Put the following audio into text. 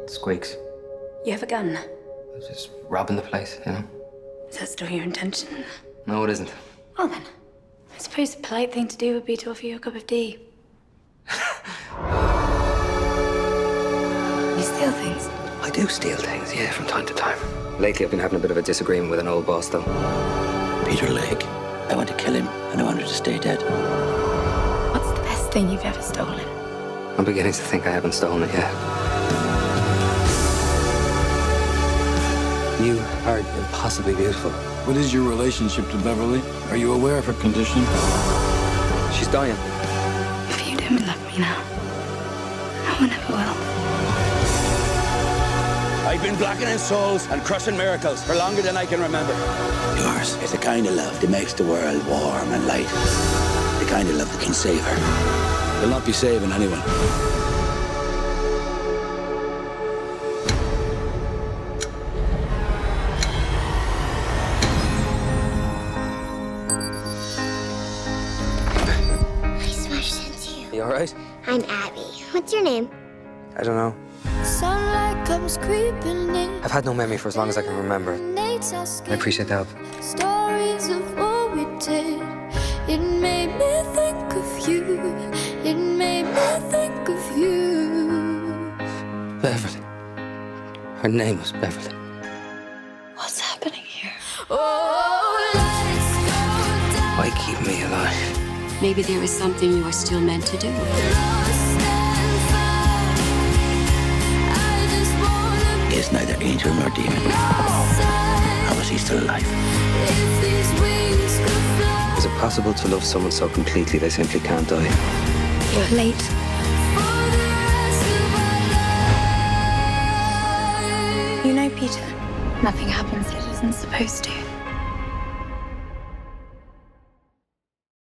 Squeaks. You have a gun? Just robbing the place, you know? Is that still your intention? No, it isn't. Well then, I suppose the polite thing to do would be to offer you a cup of tea. You steal things? I do steal things, yeah, from time to time. Lately, I've been having a bit of a disagreement with an old boss, though. Peter Lake. I want to kill him, and I want her to stay dead. What's the best thing you've ever stolen? I'm beginning to think I haven't stolen it yet. You are impossibly beautiful. What is your relationship to Beverly? Are you aware of her condition? She's dying. If you don't love me now, no one ever will. I've been blackening souls and crushing miracles for longer than I can remember. Yours is the kind of love that makes the world warm and light. The kind of love that can save her. You'll not be saving anyone. You all right? I'm Abby. What's your name? I don't know. Sunlight comes creeping in. I've had no memory for as long as I can remember. I appreciate the help. Stories of what we did. It made me think of you. It made me think of you. Beverly. Her name was Beverly. What's happening here? Oh, let's go down. Why keep me alive? Maybe there is something you are still meant to do. Lost and found. I just wanna He is neither angel nor demon. be How is he still alive? if these wings could fly. Is it possible to love someone so completely they simply can't die? You're late. For the rest of our lives. You know, Peter, nothing happens that isn't supposed to.